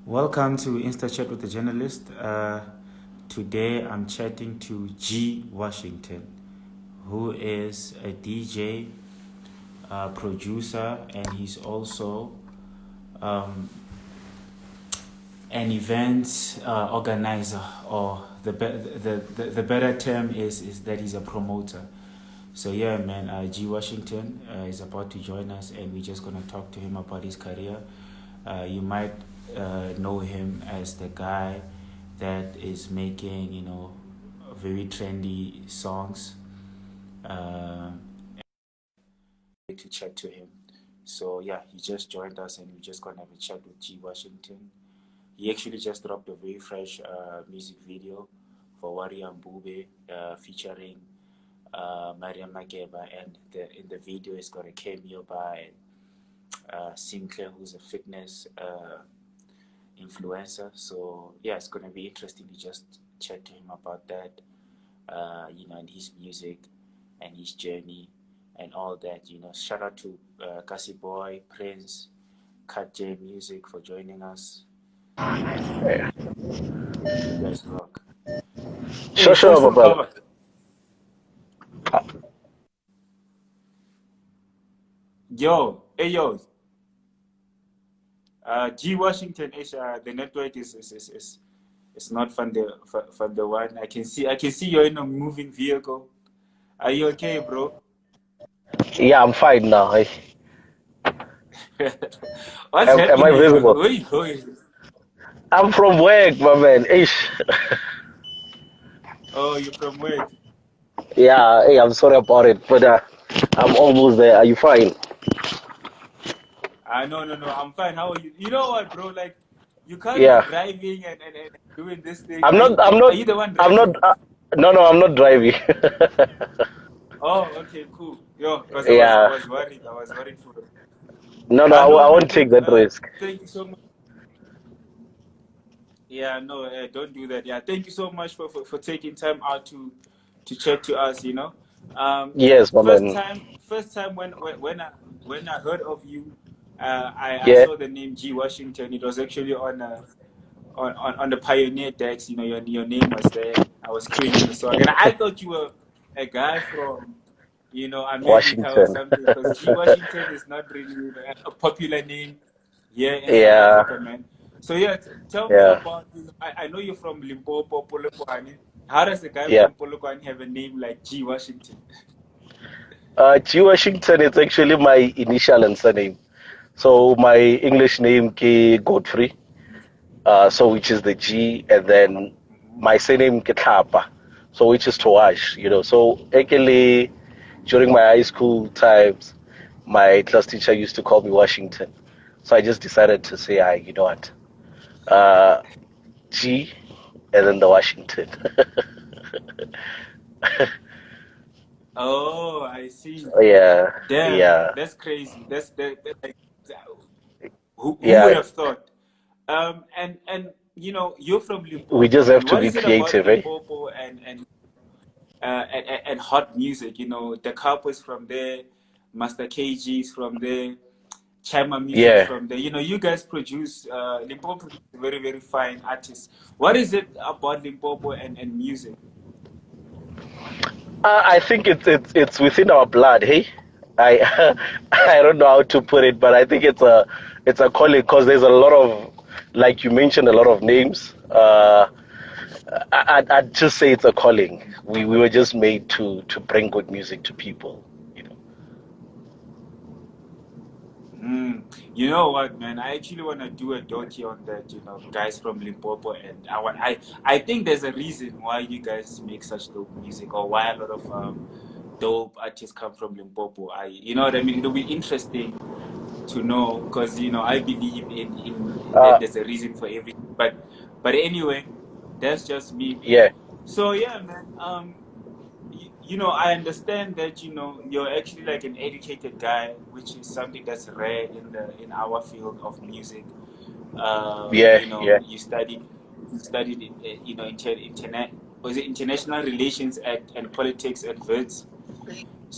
Welcome to Insta Chat with the Journalist. Today I'm chatting to G Washington, who is a DJ, producer, and he's also um, an event organizer, or the better term is that he's a promoter. So yeah, man, G Washington is about to join us, and we're just gonna talk to him about his career. You might know him as the guy that is making, very trendy songs. Uh, to chat to him. So yeah, he just joined us, and we're just gonna have a chat with G Washington. He actually just dropped a very fresh music video for Warrior Mbube, featuring Miriam Makeba, and in the video it's got a cameo by Sinclair, who's a fitness influencer. So yeah, it's gonna be interesting to just chat to him about that, and his music and his journey and all that. Shout out to Kasi Boy, Prince, Kat J Music for joining us. Yeah. You guys rock. Hey, Sure, first my of brother. all, yo, G Washington is the network is not from the one. I can see you're in a moving vehicle. Are you okay, bro? Yeah, I'm fine now. What's Am I happening, man? visible? Where you going? I'm from work, my man. Oh, you're from work. Yeah, I'm sorry about it, but I'm almost there. Are you fine? No. I'm fine. How are you? You know what, bro? Like, you can't be Yeah. driving and doing this thing. I'm Are not. you, are I'm you are not. you the one I'm not. driving? No, I'm not driving. Oh, okay, cool. Yo, because I Yeah. was worried. I was worried for. No, I know, I man. won't take Look, that risk. thank you so much. Yeah, no, don't do that. Yeah, thank you so much for taking time out to chat to us. Um, Yes, my first man. time, first time when I heard of you, I Yeah. saw the name G Washington. It was actually on the Pioneer decks. Your name was there. I was queuing in the song, and I thought you were a guy from America or Washington. something, because G Washington is not really a popular name here in South Yeah. Africa, man. So yeah, tell me Yeah. about. I know you're from Limpopo, Polokwane. How does a guy Yeah. from Polokwane have a name like G Washington? G Washington is actually my initial and surname. So my English name is Godfrey. So which is the G, and then Mhm. my surname Hlapa, so which is Toash, So actually, during my high school times, my class teacher used to call me Washington, so I just decided to say, you know what, uh, G, and then the Washington. Oh, I see. Yeah, Damn, yeah, that's crazy. That's like, who would yeah. have thought? And you're from We Limpopo, just have man. to What be is it about creative, eh? Limpopo and hot music? The Carpers from there, Master KG's from there, Chama Music's Yeah. from there. You guys produce Limpopo produces very, very fine artists. What is it about Limpopo and music? I think it's within our blood. Hey, I I don't know how to put it, but I think it's a calling because there's a lot of, like you mentioned, a lot of names. I'd just say it's a calling. We were just made to bring good music to people. You know. Mm. You know what, man? I actually want to do a docu on that. Guys from Limpopo, and I think there's a reason why you guys make such dope music, or why a lot of dope artists come from Limpopo. You know what I mean? It'll be interesting to know, because I believe in that Uh, there's a reason for everything. But anyway, that's just me. yeah, So yeah, man. I understand that you're actually like an educated guy, which is something that's rare in our field of music. yeah, yeah, You studied internet, was it international relations and politics at Wits?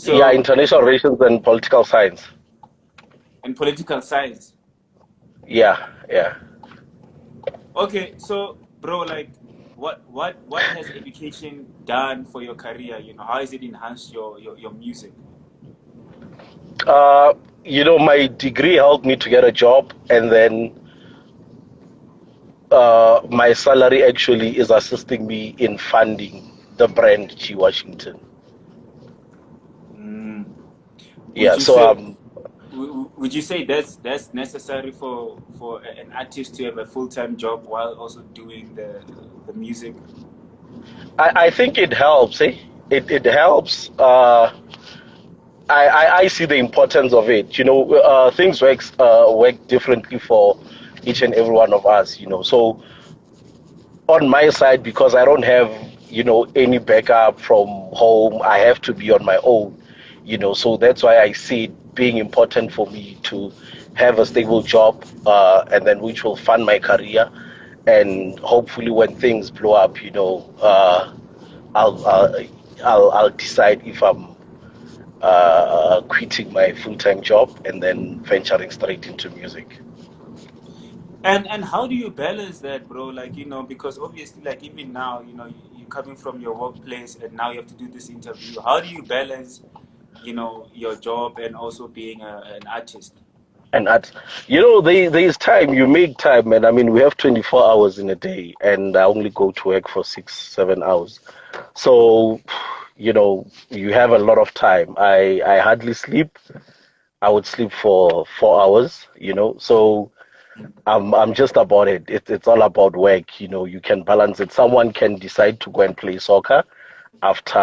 yeah. So, International relations and political science. and political science. Yeah, yeah. Okay, so bro, like, what has education done for your career? You know, how has it enhanced your music? Uh, my degree helped me to get a job, and then my salary actually is assisting me in funding the brand G Washington. Mm. Would Yeah, you so say would you say that's necessary for an artist to have a full-time job while also doing the music? I think it helps. It helps. I see the importance of it. Things work differently for each and every one of us. So on my side, because I don't have any backup from home, I have to be on my own. So that's why I see it being important for me to have a stable job, and then which will fund my career, and hopefully when things blow up, I'll uh, I'll decide if I'm quitting my full-time job and then venturing straight into music. And how do you balance that, bro? Like, because obviously, like, even now, you're coming from your workplace and now you have to do this interview. How do you balance, your job and also being an artist? And there's time, you make time, and I mean, we have 24 hours in a day, and I only go to work for 6, 7 hours. So, you have a lot of time. I hardly sleep. I would sleep for 4 hours, so I'm just about it. It's all about work. You can balance it. Someone can decide to go and play soccer after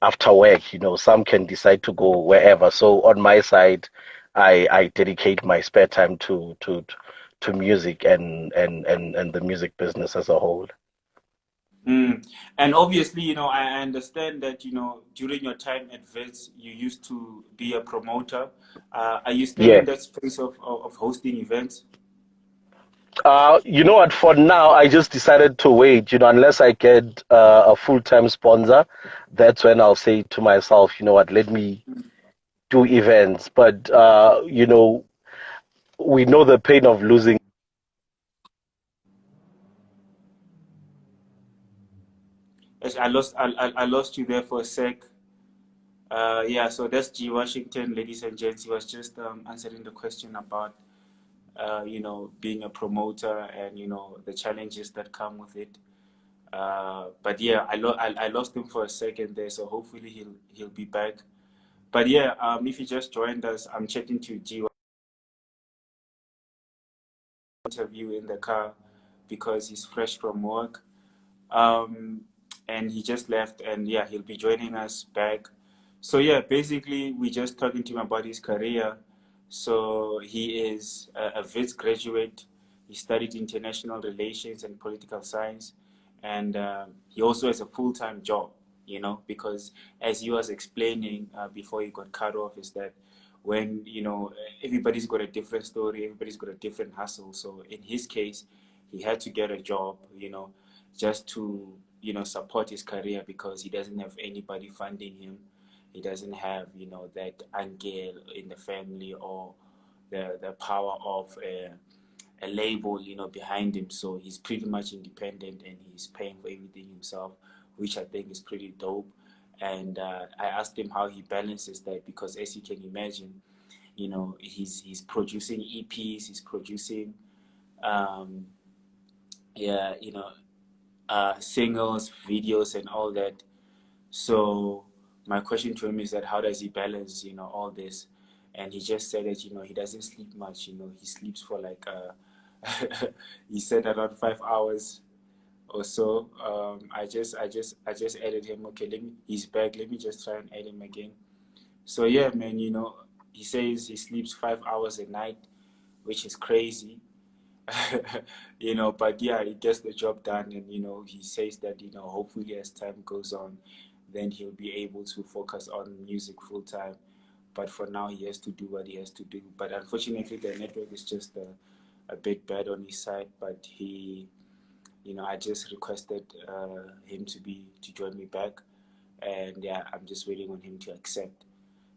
after work. Some can decide to go wherever. So on my side, I dedicate my spare time to music and the music business as a whole. Mm. And obviously, I understand that, during your time at Wits, you used to be a promoter. Are you still Yeah. in that space of hosting events? You know what? For now, I just decided to wait. Unless I get a full-time sponsor, that's when I'll say to myself, you know what? Let me do events. But we know the pain of losing. Yes, I lost you there for a sec. Yeah, so that's G Washington, ladies and gents. He was just answering the question about being a promoter and the challenges that come with it. But yeah, I lost him for a second there, so hopefully he'll be back. But yeah, if you just joined us, I'm chatting to G interview in the car because he's fresh from work. Um, and he just left, and yeah, he'll be joining us back. So yeah, basically, we just talking to him about his career. So he is a Wits graduate. He studied international relations and political science, and he also has a full-time job. Because as he was explaining before he got cut off, is that when everybody's got a different story, everybody's got a different hustle. So in his case, he had to get a job. Just to support his career because he doesn't have anybody funding him. He doesn't have that angel in the family or the power of a label behind him. So he's pretty much independent and he's paying for everything himself, which I think is pretty dope. And I asked him how he balances that because, as you can imagine, he's producing EPs, he's producing um, yeah, singles, videos, and all that. So my question to him is that how does he balance, all this? And he just said that, he doesn't sleep much. He sleeps for like he said around 5 hours or so. I just added him. Okay, he's back. Let me just try and add him again. So yeah, man, he says he sleeps 5 hours a night, which is crazy. But yeah, he gets the job done, and he says that hopefully as time goes on, then he'll be able to focus on music full time. But for now, he has to do what he has to do. But unfortunately, the network is just a bit bad on his side. But I just requested him to join me back, and yeah, I'm just waiting on him to accept.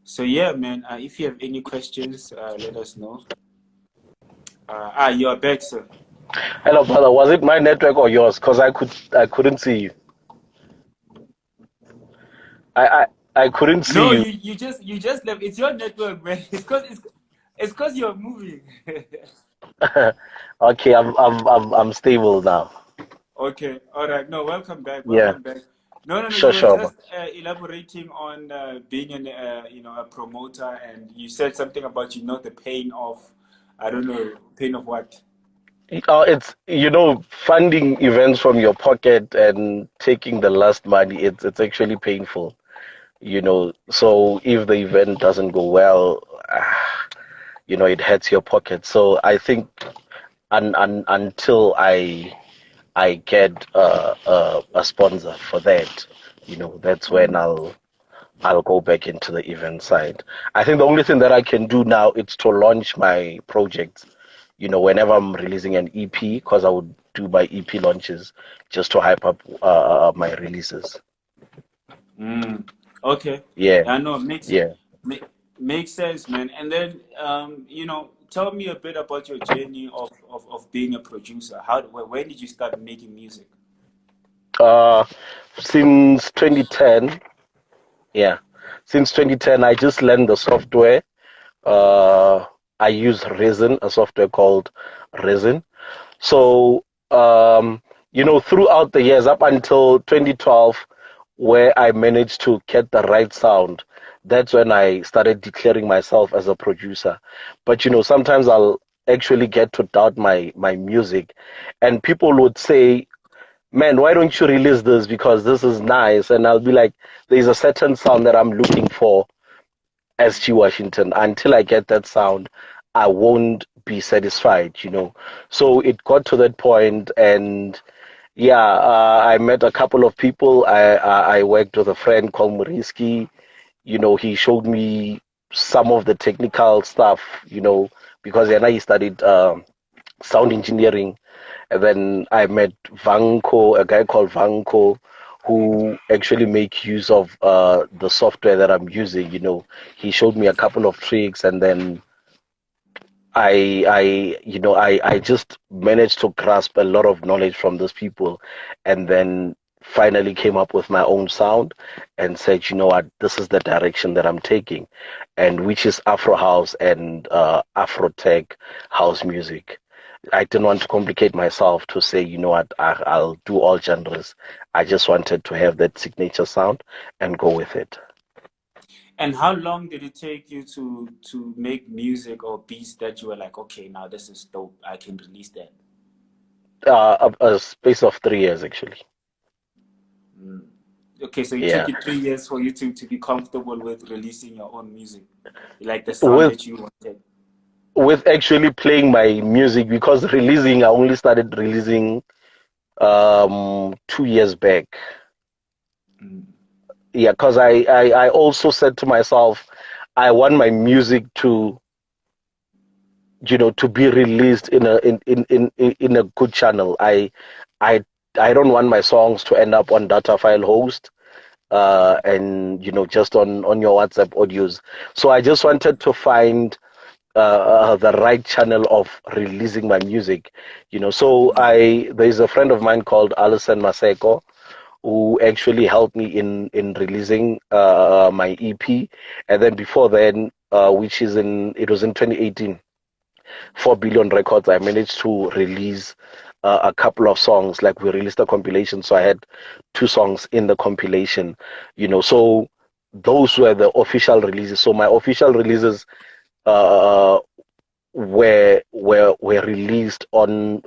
So yeah, man, if you have any questions, let us know. You are back, sir. Hello, brother. Was it my network or yours? Because I couldn't see you. I I couldn't see No, you. you just left. It's your network, man. It's cause you're moving. Okay, I'm stable now. Okay, all right. No, welcome back. Yeah, Welcome back. No, no, no. sure, You were sure, man. just elaborating on being a promoter, and you said something about the pain of, I don't know, pain of what? It's funding events from your pocket and taking the last money. It's actually painful. So if the event doesn't go well, it hurts your pocket. So I think until I get a sponsor for that, that's when I'll go back into the event side. I think the only thing that I can do now is to launch my projects. Whenever I'm releasing an EP, because I would do my EP launches just to hype up my releases. Mm. Okay. Yeah, Yeah, no, makes yeah. make, makes sense, man. And then tell me a bit about your journey of being a producer. When did you start making music? Uh, since 2010, yeah, since 2010, I just learned the software. Uh, I use Resin, a software called Resin. So, throughout the years up until 2012, where I managed to get the right sound, that's when I started declaring myself as a producer. But, sometimes I'll actually get to doubt my music, and people would say, man, why don't you release this? Because this is nice. And I'll be like, there's a certain sound that I'm looking for as G Washington. Until I get that sound, I won't be satisfied. So it got to that point, and yeah, I met a couple of people. I worked with a friend called Muriski. He showed me some of the technical stuff. Because he studied sound engineering. And then I met Vanko, a guy called Vanko, who actually make use of the software that I'm using. He showed me a couple of tricks, and then I just managed to grasp a lot of knowledge from those people, and then finally came up with my own sound and said, you know what, this is the direction that I'm taking, and which is Afro house and Afro tech house music. I didn't want to complicate myself to say, you know what, I'll do all genres. I just wanted to have that signature sound and go with it. And how long did it take you to make music or beats that you were like, okay, now this is dope, I can release that? A space of 3 years, actually. Mm. Okay, so it took Yeah. you 3 years for you to be comfortable with releasing your own music, like the sound With that you wanted. with actually playing my music, because releasing, I only started releasing 2 years back. Mm. Yeah, because I also said to myself, I want my music to be released in a good channel. I I don't want my songs to end up on data file host, and just on your WhatsApp audios. So I just wanted to find the right channel of releasing my music. So there's a friend of mine called Alison Maseko, who actually helped me in releasing my EP. And then before then, which is it was in 2018, 4 Billion Records, I managed to release a couple of songs. Like, we released a compilation, so I had 2 songs in the compilation. So those were the official releases. So my official releases uh, were released on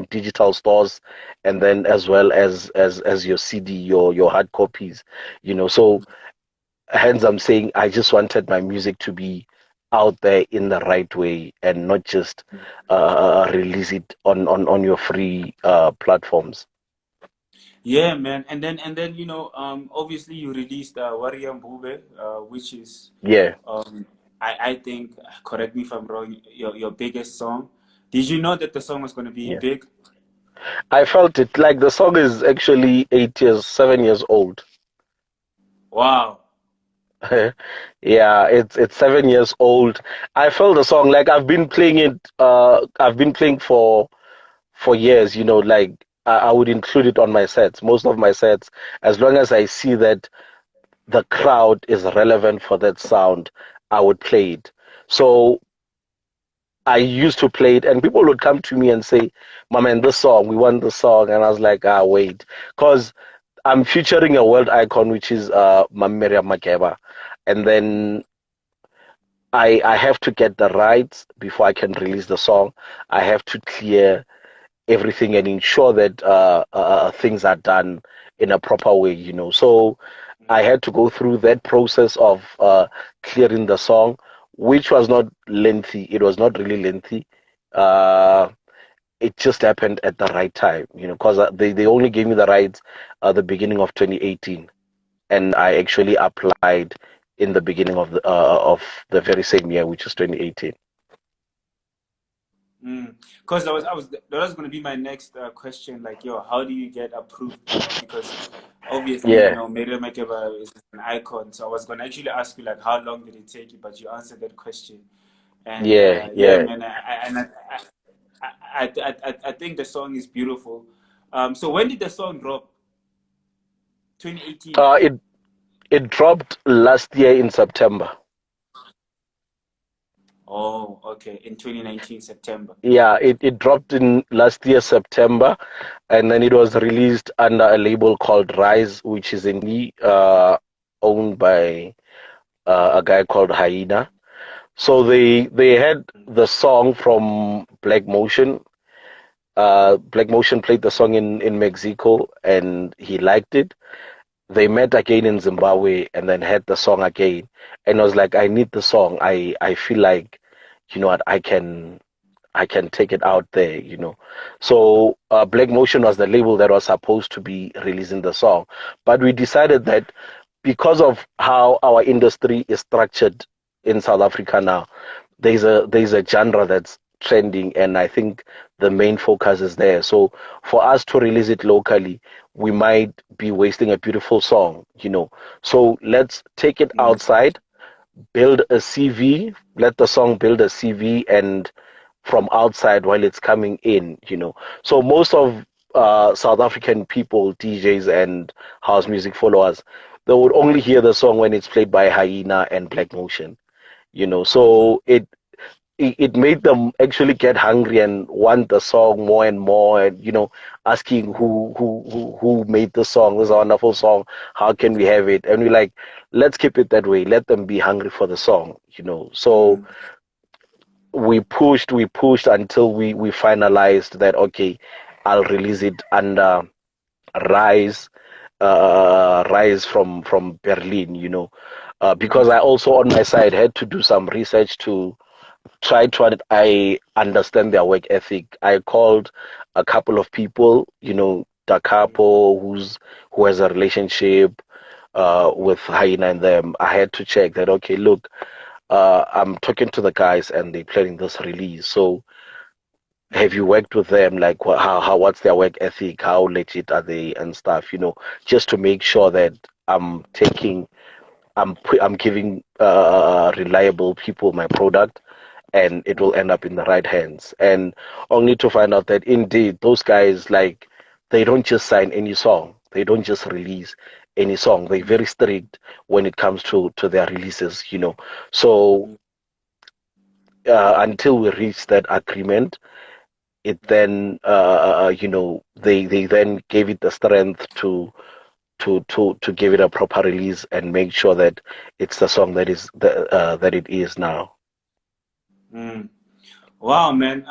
digital stores, and then as well as your CD, your hard copies. So hence I'm saying I just wanted my music to be out there in the right way, and not just release it on your free platforms. Yeah, man. And then obviously you released Warrior Mbube, which is Yeah, um I think, correct me if I'm wrong, your biggest song. Did you know that the song was going to be yeah. big? I felt it, like the song is actually 8 years, 7 years old. Wow. Yeah, it's 7 years old. I felt the song, like I've been playing it. I've been playing for for years, like I would include it on my sets, most of my sets, as long as I see that the crowd is relevant for that sound, I would play it. So I used to play it, and people would come to me and say, "My man, this song, we want this song," and I was like, "Ah, wait," because I'm featuring a world icon, which is Miriam Makeba, and then I have to get the rights before I can release the song. I have to clear everything and ensure that things are done in a proper way. So I had to go through that process of clearing the song, which was not lengthy. It was not really lengthy. Uh, it just happened at the right time, because they only gave me the rights at the beginning of 2018, and I actually applied in the beginning of the very same year, which is 2018. Because that was going to be my next question. Like, yo, how do you get approved? Because obviously, Yeah, Miriam Makeba is an icon. So I was going to actually ask you, like, how long did it take you? But you answered that question. And yeah, yeah, yeah. man, I think the song is beautiful. So when did the song drop? 2018. It dropped last year in September. Oh, okay. In 2019, September. Yeah, it dropped in last year September, and then it was released under a label called Rise, which is owned by a guy called Hyena. So they had the song from Black Motion. Black Motion played the song in Mexico, and he liked it. They met again in Zimbabwe, and then had the song again, and I was like, I need the song. I feel like, what, I can take it out there. So Black Motion was the label that was supposed to be releasing the song, but we decided that because of how our industry is structured in South Africa now, there's a genre that's trending, and I think the main focus is there. So for us to release it locally, we might be wasting a beautiful song. So let's take it Mm, outside, build a CV, let the song build a CV, and from outside while it's coming in. So most of South African people, DJs and house music followers, they would only hear the song when it's played by Hyena and Black Motion. So it made them actually get hungry and want the song more and more, and asking who made the song. This is a wonderful song, how can we have it? And we're like, let's keep it that way, let them be hungry for the song. So mm, we pushed until we finalized that, okay, I'll release it under Rise, Rise from Berlin. Because I also on my side had to do some research to try to I understand their work ethic. I called a couple of people, Da Capo, who has a relationship with Hyena and them. I had to check that, okay, look, I'm talking to the guys and they're planning this release. So have you worked with them? Like, what's their work ethic? How legit are they and stuff, just to make sure that I'm taking, I'm giving reliable people my product, and it will end up in the right hands. And only to find out that indeed those guys, like, they don't just sign any song. They don't just release any song. They're very strict when it comes to their releases. So until we reach that agreement, it then they then gave it the strength to give it a proper release and make sure that it's the song that it is now. mm. Wow, man.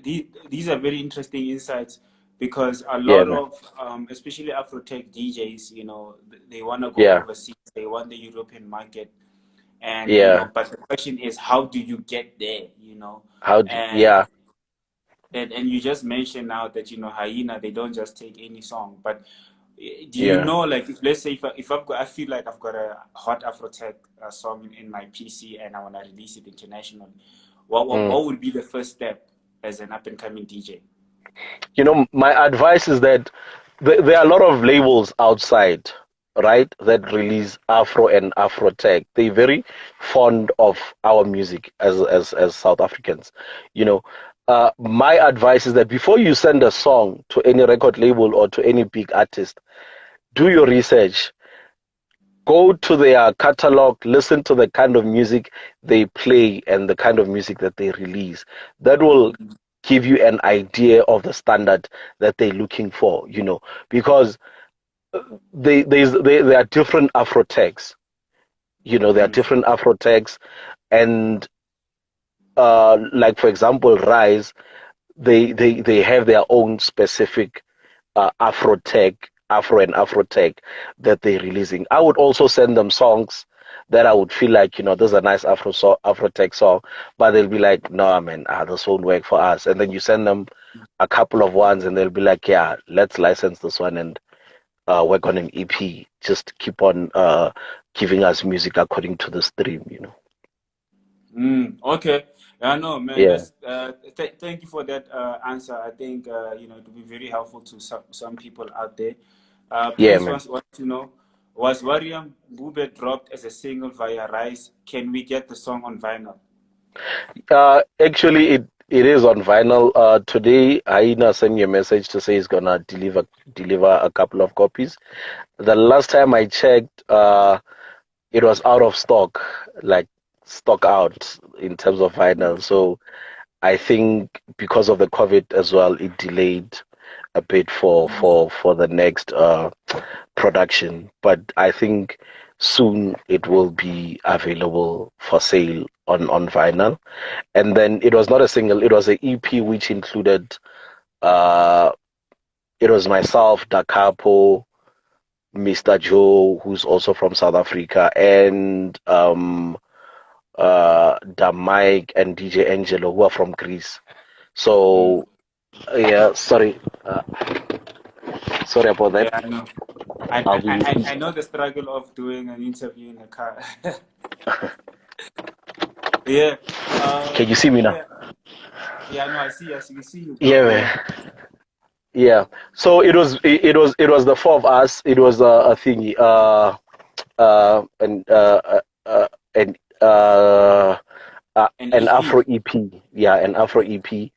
These are very interesting insights because a Yeah, lot man. of, especially Afrotech DJs, they want to go Yeah, overseas. They want the European market, and yeah. but the question is, how do you get there? And Yeah, and you just mentioned now that Hyena, they don't just take any song, but do you yeah. know, like, if let's say if I've got, I feel like I've got a hot Afrotech song in my PC and I want to release it internationally, Mm. what would be the first step as an up and coming DJ? My advice is that there are a lot of labels outside, right, that release Afro and Afro tech. They're very fond of our music as South Africans. You know, my advice is that before you send a song to any record label or to any big artist, do your research. Go to their catalog, listen to the kind of music they play and the kind of music that they release. That will give you an idea of the standard that they're looking for, because there are different Afro tags. There are Mm. different Afro tags, and like for example, Rise, they have their own specific Afro tag, Afro and Afro tag that they're releasing. I would also send them songs that I would feel like, there's a nice Afro tag song, but they'll be like, no, man, this won't work for us. And then you send them a couple of ones, and they'll be like, yeah, let's license this one and work on an EP. Just keep on giving us music according to the stream. Okay. Yeah, no, man. Yeah, That's thank you for that answer. I think it will be very helpful to some people out there. yeah, Prince man. wants to know, was Warrior Mbube dropped as a single via Rise? Can we get the song on vinyl? Actually, it is on vinyl. Today, Aina sent me a message to say he's gonna deliver a couple of copies. The last time I checked, it was out of stock, like stock out in terms of vinyl. So I think because of the COVID as well, it delayed a bit for the next production. But I think soon it will be available for sale on vinyl. And then it was not a single; it was an EP which included uh, it was myself, Da Capo, Mr. Joe, who's also from South Africa, and Da Mike and DJ Angelo, who are from Greece. Mm. So yeah, sorry about that. Yeah, I know. I, I'll I, be. I know the struggle of doing an interview in a car. Yeah. Can you see me now? Yeah. Yeah, no, I see you, bro. Yeah, Yeah. man. Yeah. So it was the four of us. It was a thingy. And and An an EP. Afro EP. Yeah, an Afro EP.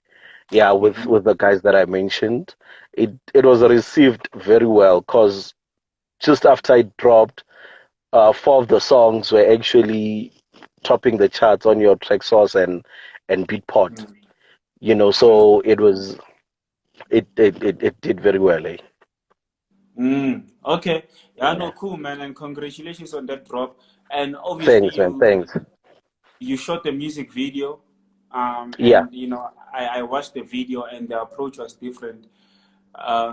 Yeah, with Mm-hmm. the guys that I mentioned. It was received very well because just after it dropped, four of the songs were actually topping the charts on your track source and Beatport. Mm. So it did very well. Eh? Okay. Yeah, no, Yeah. cool, man, and congratulations on that drop. And obviously, Thanks, man. Thanks. you shot the music video, Yeah, and I watched the video, and the approach was different.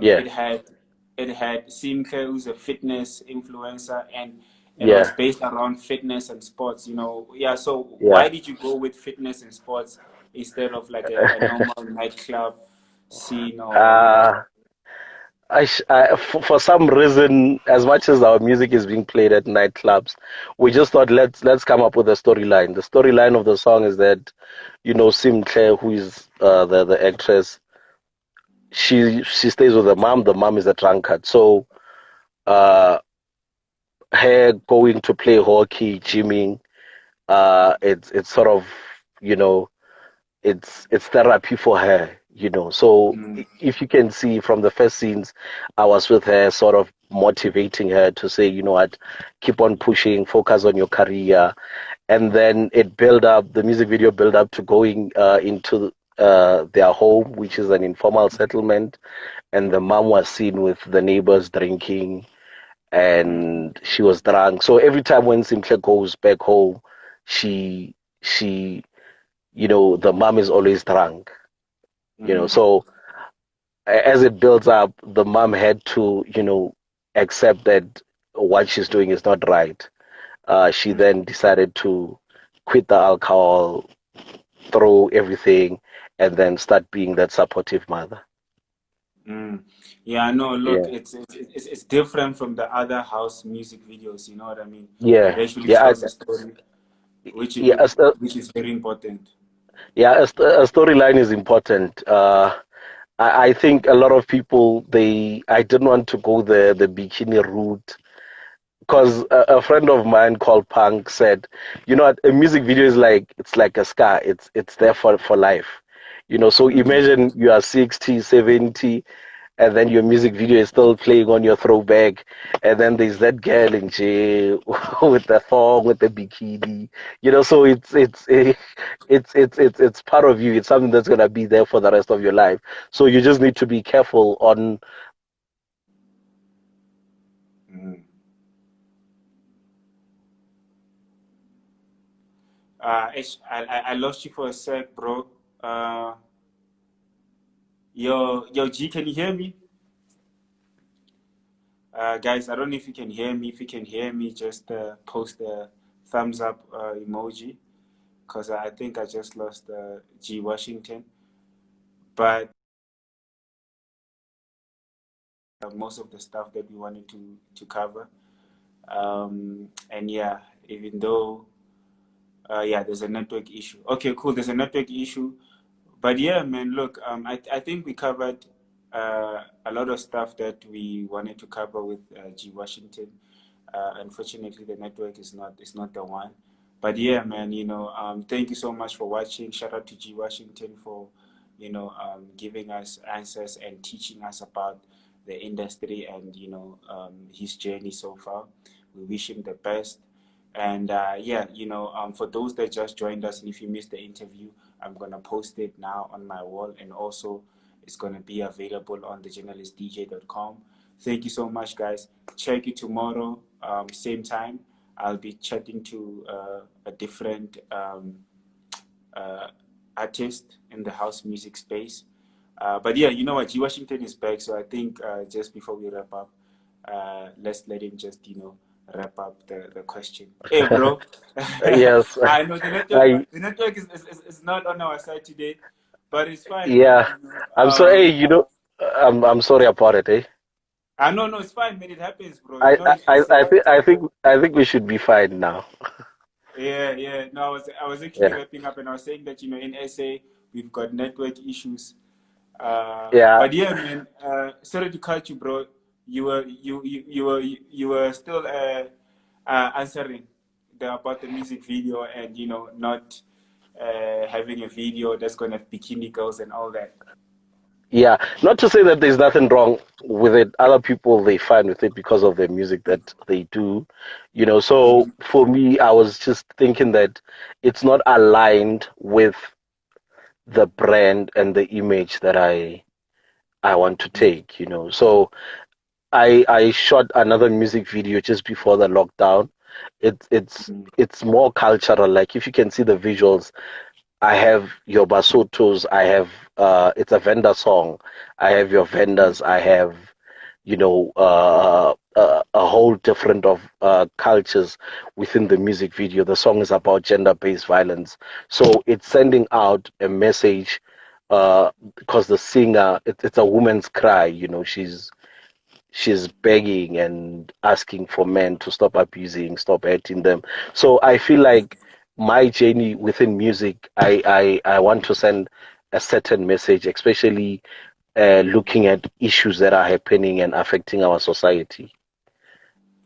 yeah, It had Simke, who's a fitness influencer, and it was yeah, based around fitness and sports. Yeah. So yeah. why did you go with fitness and sports instead of like a normal nightclub scene or? uh, for some reason, as much as our music is being played at nightclubs, we just thought let's come up with a storyline. The storyline of the song is that, Sim Claire, who is the actress, she stays with the mom. The mom is a drunkard, so uh, her going to play hockey, gymming, it's sort of, you know, it's therapy for her. So Mm, if you can see from the first scenes, I was with her, sort of motivating her to say, you know what, keep on pushing, focus on your career. And then the music video built up to going into their home, which is an informal settlement, and the mom was seen with the neighbors drinking, mm, and she was drunk. So every time when Simple goes back home, she the mom is always drunk. mm, So as it builds up, the mom had to, accept that what she's doing is not right. She mm, then decided to quit the alcohol, throw everything, and then start being that supportive mother. mm. Yeah, no, look, Yeah, it's different from the other house music videos. You know what I mean? It yeah, actually yeah, tells a story, which yeah. which is very important. Yeah, a storyline is important. I think a lot of people I didn't want to go the bikini route because a friend of mine called Punk said, you know what, a music video is like it's like a scar. It's there for life. So imagine you are 60, 70, and then your music video is still playing on your throwback, and then there's that girl in jail with the thong, with the bikini, so it's part of you. It's something that's gonna be there for the rest of your life. So you just need to be careful on. Mm. I lost you for a sec, bro. Yo, G, can you hear me? Guys, I don't know if you can hear me. If you can hear me, just post a thumbs up emoji, because I think I just lost G Washington. But most of the stuff that we wanted to cover. And yeah, even though, yeah, there's a network issue. Okay, cool. There's a network issue. But yeah, man, look, I think we covered a lot of stuff that we wanted to cover with G Washington. Unfortunately, the network is not the one. But yeah, man, thank you so much for watching. Shout out to G Washington for, giving us answers and teaching us about the industry and, his journey so far. We wish him the best. And yeah, for those that just joined us, and if you missed the interview, I'm going to post it now on my wall, and also it's going to be available on thejournalistdj.com. Thank you so much, guys. Check it tomorrow, same time. I'll be chatting to a different artist in the house music space. But yeah, you know what? G Washington is back, so I think just before we wrap up, let's let him just, wrap up the question. Hey, bro. Yes. I know the network. I The network is not on our side today, but it's fine, man. Yeah, I'm sorry. Hey, I'm sorry about it. I know, no, it's fine, man. It happens, bro. I, I, In I SA, I think I sometimes. think I think we should be fine now. Yeah, yeah. No, I was actually Yeah, wrapping up, and I was saying that in SA we've got network issues. yeah, But yeah, man. Sorry to cut you, bro. You were still answering about the music video, and not having a video that's gonna have bikini girls and all that. yeah. Not to say that there's nothing wrong with it. Other people they fine with it because of the music that they do. So Mhm. for me, I was just thinking that it's not aligned with the brand and the image that I want to take. So I shot another music video just before the lockdown. It's more cultural. Like if you can see the visuals, I have your basotos. I have it's a vendor song. I have your vendors. I have a whole different of cultures within the music video. The song is about gender-based violence, so it's sending out a message. Because the singer, it's a woman's cry. She's begging and asking for men to stop abusing, stop hurting them. So I feel like my journey within music, I want to send a certain message, especially looking at issues that are happening and affecting our society.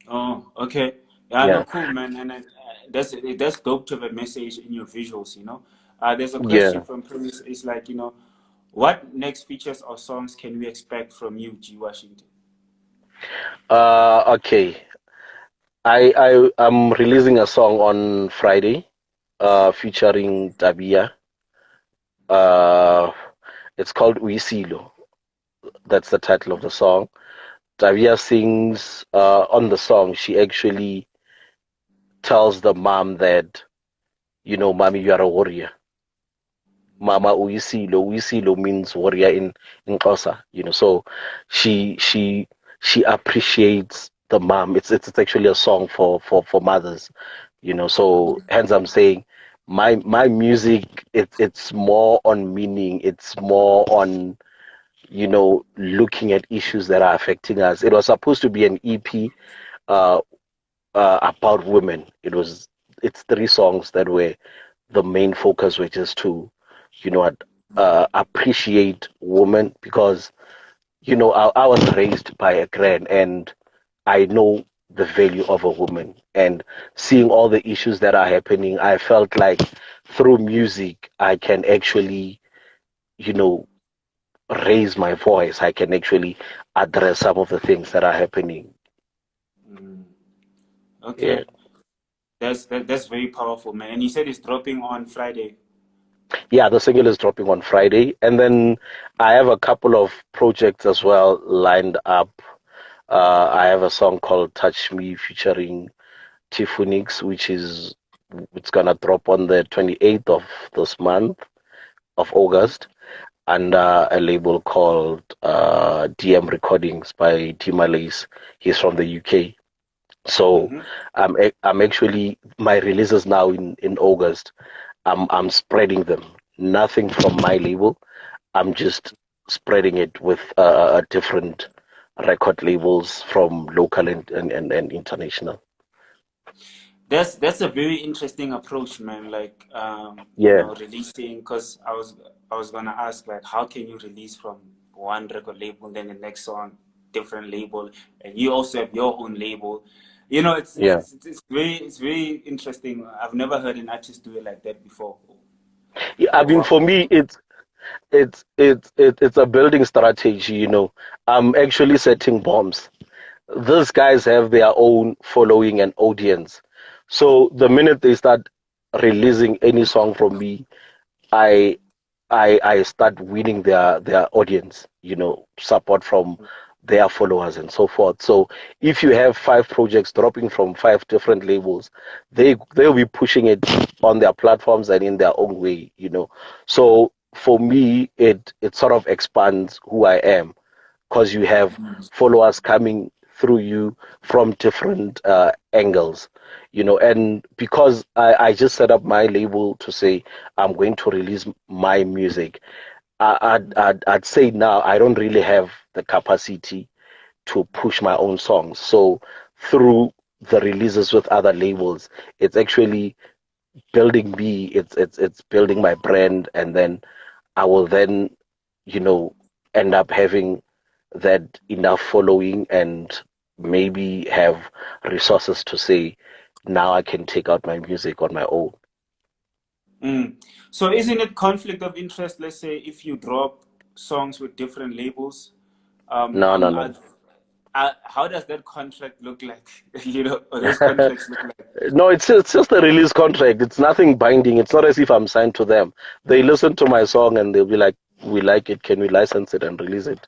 Oh, okay. Yeah, no, Yeah, cool, man. And that's dope to have a message in your visuals. There's a question yeah. from Premise. It's like, what next features or songs can we expect from you, G Washington? Okay. I'm releasing a song on Friday, featuring Tabia. Uh, it's called Uisilo. That's the title of the song. Tavia sings on the song. She actually tells the mom that, mommy, you are a warrior. Mama Uisilo. Uisilo means warrior in Xhosa. So she appreciates the mom. It's actually a song for mothers. So hence I'm saying my music it's more on meaning. It's more on looking at issues that are affecting us. It was supposed to be an EP uh, about women. It's three songs that were the main focus, which is to, appreciate women because I was raised by a grand and I know the value of a woman and seeing all the issues that are happening, I felt like through music I can actually you know, raise my voice, I can actually address some of the things that are happening. Mm. Yeah. Okay, that's very powerful, man. And you said it's dropping on Friday. Yeah, the single is dropping on Friday. And then I have a couple of projects as well lined up. I have a song called Touch Me featuring Tifunix, which is it's gonna drop on the 28th of this month of Mm-hmm. August, and a label called DM Recordings by D Malays. He's from the UK. So Mm-hmm. I'm actually my releases now in August. I'm spreading them. Nothing from my label. I'm just spreading it with different record labels from local and international. That's a very interesting approach, man. Like, Yeah, releasing. Because I was gonna ask, like, how can you release from one record label, then the next song, different label, and you also have your own label. yeah. It's very interesting. I've never heard an artist do it like that before. Yeah, I mean, for me, it's a building strategy. I'm actually setting bombs. These guys have their own following and audience. So the minute they start releasing any song from me, I I start winning their audience, support from their followers and so forth. So if you have five projects dropping from five different labels, they'll be pushing it on their platforms and in their own way. So for me, it sort of expands who I am because you have followers coming through you from different angles. And because I just set up my label to say I'm going to release my music, I'd say now I don't really have the capacity to push my own songs. So through the releases with other labels, it's actually building me, it's building my brand, and then I will then, you know, end up having that enough following and maybe have resources to say, now I can take out my music on my own. Mm. So isn't it conflict of interest? Let's say if you drop songs with different labels, um, No, no, um, uh, no. how does that contract look like? Or those contracts look like? No, it's just a release contract. It's nothing binding. It's not as if I'm signed to them. They listen to my song and they'll be like, "We like it. Can we license it and release it?"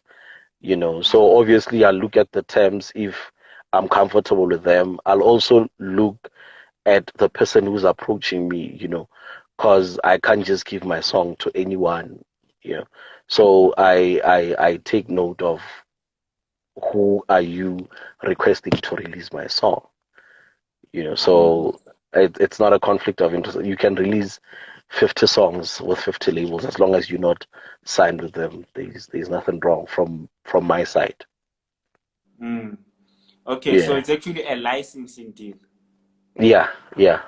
So obviously I'll look at the terms if I'm comfortable with them. I'll also look at the person who's approaching me, because I can't just give my song to anyone. So I take note of who are you requesting to release my song. Mm. So it's not a conflict of interest. You can release 50 songs with 50 labels as long as you're not signed with them. There's nothing wrong from my side. Mm. Okay, so Yeah. it's actually a licensing deal. Yeah, yeah,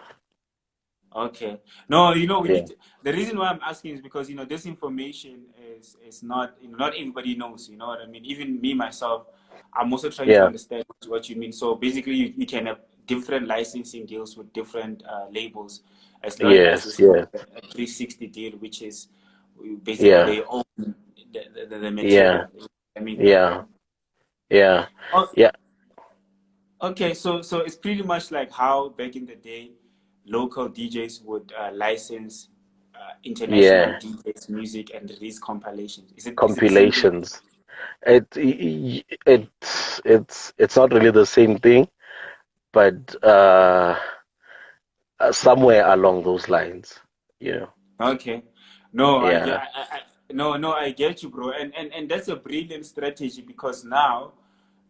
Okay. No, we yeah, need the reason why I'm asking is because this information is not not everybody knows. You know what I mean? Even me myself, I'm also trying to yeah. understand what you mean. So basically, you can have different licensing deals with different labels, as long as Yes, it's not yeah, a 360 deal, which is basically yeah, they own the yeah, material. I mean, yeah, yeah, oh, yeah, okay, so it's pretty much like how back in the day, local DJs would license international yeah. DJs' music and release compilations. Is it the same thing? Compilations. It's not really the same thing, but somewhere along those lines. Yeah, Okay. No, I get, yeah, no, I get you, bro. And that's a brilliant strategy because now,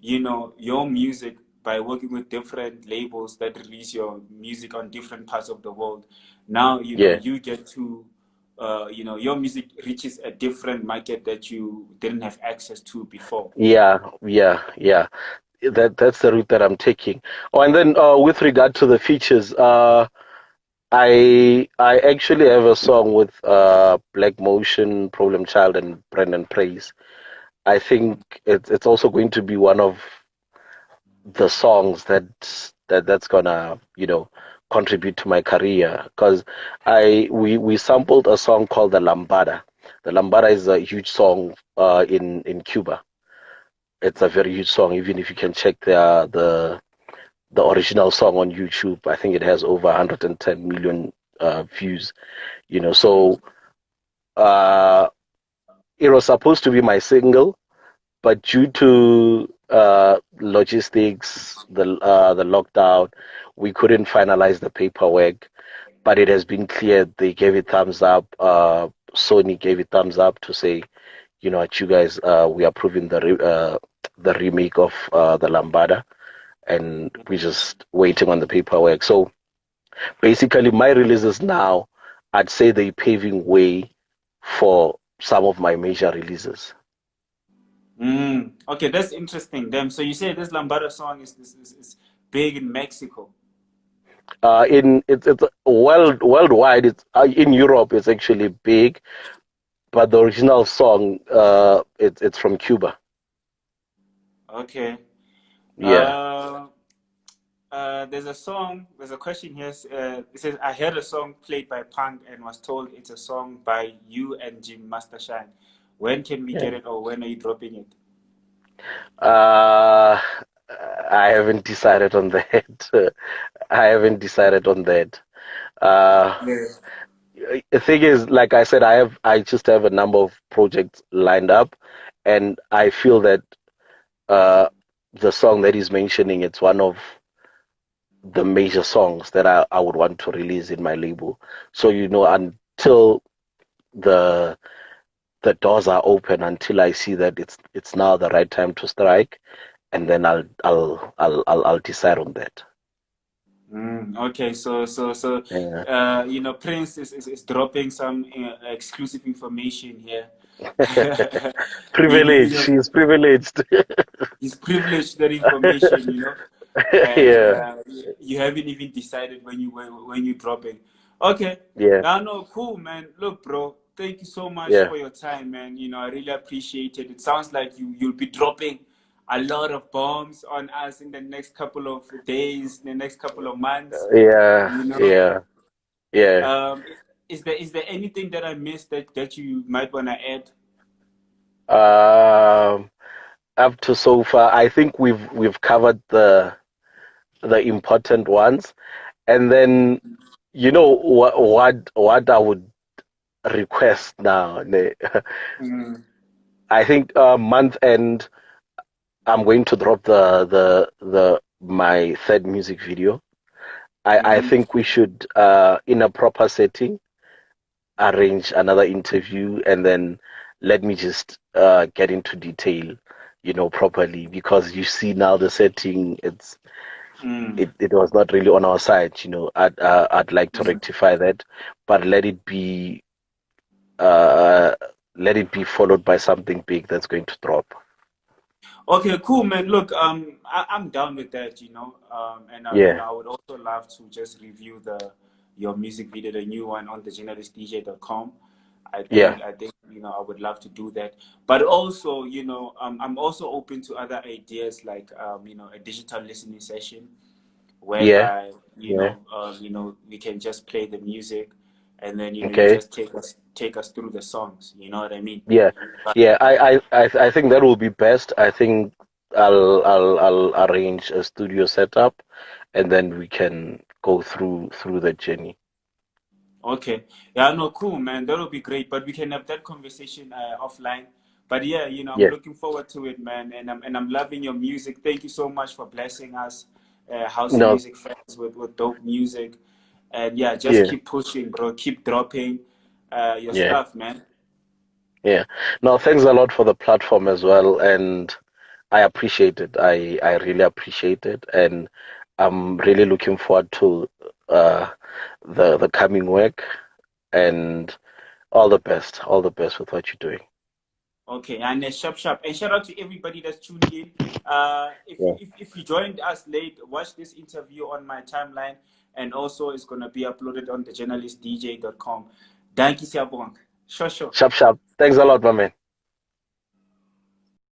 your music by working with different labels that release your music on different parts of the world. Now, yeah, you get to, your music reaches a different market that you didn't have access to before. yeah, yeah, yeah. That's the route that I'm taking. Oh, and then with regard to the features, I actually have a song with Black Motion, Problem Child, and Brendan Praise. I think it's also going to be one of the songs that's gonna contribute to my career because I we sampled a song called the Lambada. The Lambada is a huge song in Cuba. It's a very huge song. Even if you can check the original song on YouTube, I think it has over 110 million views. So uh, it was supposed to be my single, but due to logistics, the lockdown, we couldn't finalize the paperwork. But it has been cleared. They gave it thumbs up. Sony gave it thumbs up to say, what you guys, we are approving the remake of the Lambada, and we're just waiting on the paperwork. So basically, my releases now, I'd say they're paving way for some of my major releases. Okay, that's interesting. Damn. So you say this Lambada song is big in Mexico. It's worldwide. It's in Europe. It's actually big, but the original song, it's from Cuba. Okay. Yeah. There's a question here. It says, I heard a song played by Punk and was told it's a song by you and Jim Mastershine. When can we get it, or when are you dropping it? Uh, I haven't decided on that. I haven't decided on that. Uh, Yeah. the thing is, like I said, I just have a number of projects lined up, and I feel that uh, the song that he's mentioning, it's one of the major songs that I would want to release in my label. So, until the the doors are open, until I see that it's now the right time to strike, and then I'll decide on that. Okay, so Yeah. Prince is dropping some exclusive information here. Privileged. She's privileged. He's privileged that information, and Yeah. you haven't even decided when you're dropping. Okay, Yeah. yeah, no, cool, man. Look, bro, thank you so much Yeah. for your time, man. I really appreciate it. It sounds like you'll be dropping a lot of bombs on us in the next couple of days, in the next couple of months. Yeah. You know, Yeah. Yeah. um, is there anything that I missed that you might wanna add? Um, Up to so far, I think we've covered the important ones, and then what I would request now. Mm, I think month end, I'm going to drop the my third music video. I mm-hmm. think we should, in a proper setting, arrange another interview, and then let me just get into detail, properly, because you see now the setting, it was not really on our side. I'd like to rectify that, but uh, let it be followed by something big that's going to drop. Okay, cool, man. Look, I'm down with that, and Yeah, I would also love to just review your music video, the new one on thejournalistdj.com. I yeah, think I think I would love to do that, but also I'm also open to other ideas like a digital listening session yeah, whereby yeah. we can just play the music, and then you Okay. just take us through the songs. You know what I mean? Yeah, yeah. I think that will be best. I think I'll arrange a studio setup, and then we can go through the journey. Okay. Yeah, no, cool, man. That'll be great. But we can have that conversation offline. But yeah, I'm Yeah. looking forward to it, man. And I'm loving your music. Thank you so much for blessing us, house No. music fans with dope music. And yeah, just Yeah. keep pushing, bro. Keep dropping your Yeah. stuff, man. Yeah. No, thanks a lot for the platform as well, and I appreciate it. I really appreciate it, and I'm really looking forward to uh the coming work, and all the best. All the best with what you're doing. Okay, and sharp sharp. And shout out to everybody that's tuned in. If you Yeah. if you joined us late, watch this interview on my timeline, and also it's gonna be uploaded on thejournalistdj.com. Thank you, Siyabonga. Sure, sure. Sharp, sharp. Thanks a lot, my man.